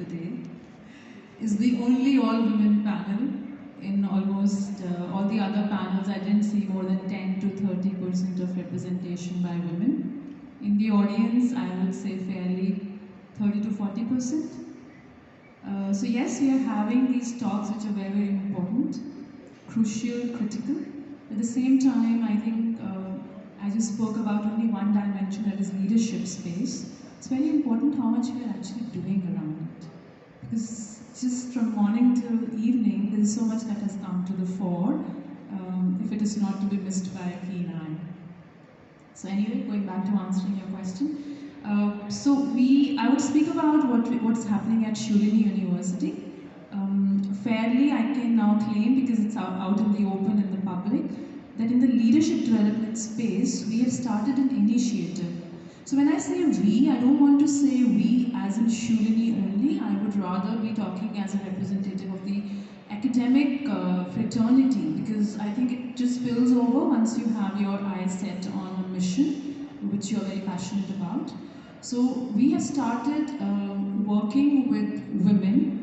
the day, is the only all-women panel. In almost all the other panels, I didn't see more than 10 to 30% of representation by women. In the audience, I would say fairly 30 to 40%. So yes, we are having these talks which are very, very important, crucial, critical. At the same time, I think I just spoke about only one dimension, that is leadership space. It's very important how much we are actually doing around it. Because just from morning till evening, there is so much that has come to the fore, if it is not to be missed by a keen eye. So anyway, going back to answering your question. I would speak about what's happening at Shulini University. Fairly, I can now claim, because it's out in the open in the public, that in the leadership development space, we have started an initiative. So when I say we, I don't want to say we as in Shulini only. I would rather be talking as a representative of the academic fraternity, because I think it just spills over once you have your eyes set on a mission, which you're very passionate about. So we have started working with women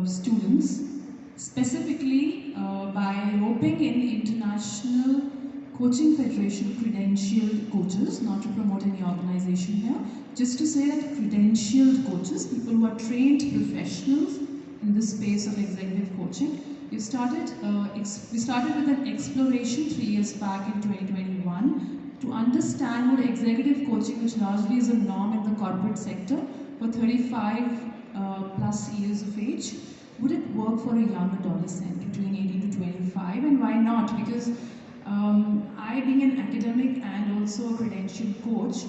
students, specifically by roping in international coaching federation credentialed coaches, not to promote any organization here, just to say that credentialed coaches, people who are trained professionals in this space of executive coaching. We started with an exploration 3 years back in 2021 to understand what executive coaching, which largely is a norm in the corporate sector for 35 plus years of age, would it work for a young adolescent between 18 to 25, and why not? Because I, being an academic and also a credentialed coach,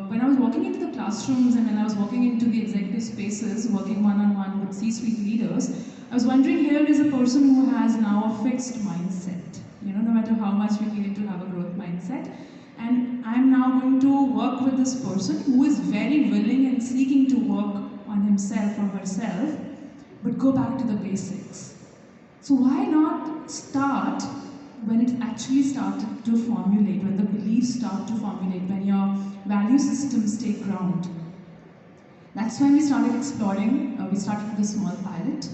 when I was walking into the classrooms and when I was walking into the executive spaces, working one-on-one with C-suite leaders, I was wondering, here is a person who has now a fixed mindset, no matter how much we claim to have a growth mindset. And I'm now going to work with this person who is very willing and seeking to work on himself or herself, but go back to the basics. So why not start when it actually started to formulate, when the beliefs start to formulate, when your value systems take ground? That's when we started exploring. We started with a small pilot.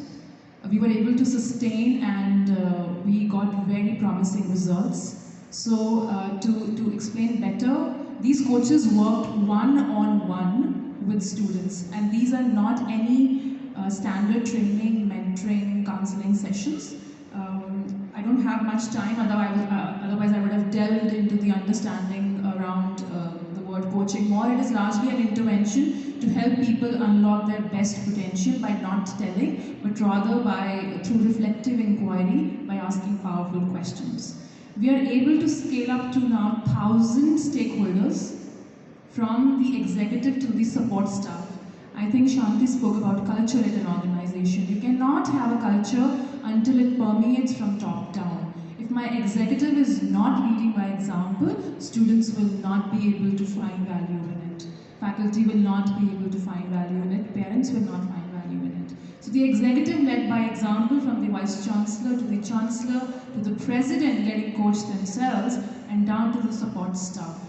We were able to sustain, and we got very promising results. So to explain better, these coaches worked one-on-one with students, and these are not any standard training, mentoring, counseling sessions. I don't have much time, otherwise I would have delved into the understanding around the word coaching more. It is largely an intervention to help people unlock their best potential by not telling, but rather through reflective inquiry, by asking powerful questions. We are able to scale up to now 1,000 stakeholders, from the executive to the support staff. I think Shanti spoke about culture at an organization. You cannot have a culture until it permeates from top down. If my executive is not leading by example, students will not be able to find value in it. Faculty will not be able to find value in it. Parents will not find value in it. So the executive led by example, from the vice chancellor to the chancellor to the president getting coached themselves, and down to the support staff.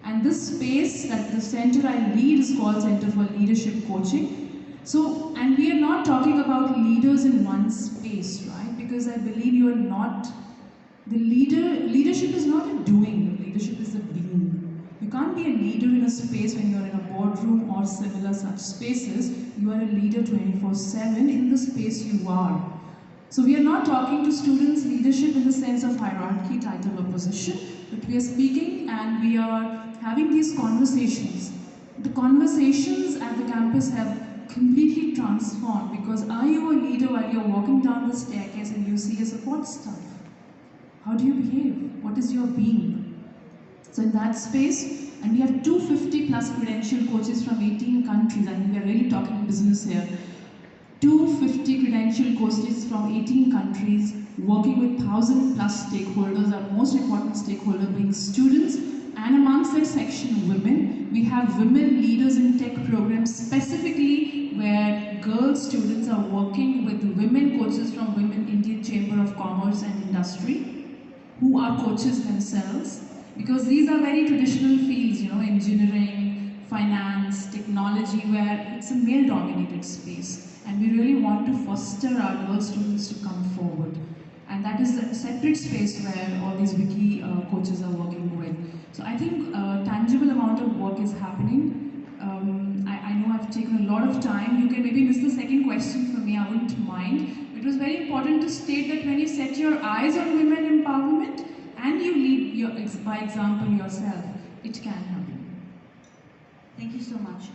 And this space that the center I lead is called Center for Leadership Coaching. So, and we are not talking about leaders in one space, right? Because I believe you are not, leadership is not a doing, leadership is a being. You can't be a leader in a space when you're in a boardroom or similar such spaces. You are a leader 24/7 in the space you are. So we are not talking to students leadership in the sense of hierarchy, title or position, but we are speaking and we are having these conversations. The conversations at the campus have completely transformed, because are you a leader while you're walking down the staircase and you see a support staff? How do you behave? What is your being? So in that space, and we have 250 plus credentialed coaches from 18 countries. I mean, we are really talking business here. 250 credentialed coaches from 18 countries, working with 1,000 plus stakeholders, our most important stakeholder being students, and amongst that section, women. We have women leaders in tech programs, specifically where girl students are working with women coaches from Women Indian Chamber of Commerce and Industry, who are coaches themselves, because these are very traditional fields, engineering, finance, technology, where it's a male-dominated space. And we really want to foster our girl students to come forward. And that is a separate space where all these wiki coaches are working with. So I think a tangible amount of work is happening. I know I've taken a lot of time. You can maybe miss the second question for me, I wouldn't mind. It was very important to state that when you set your eyes on women empowerment and you lead by example yourself, it can happen. Thank you so much.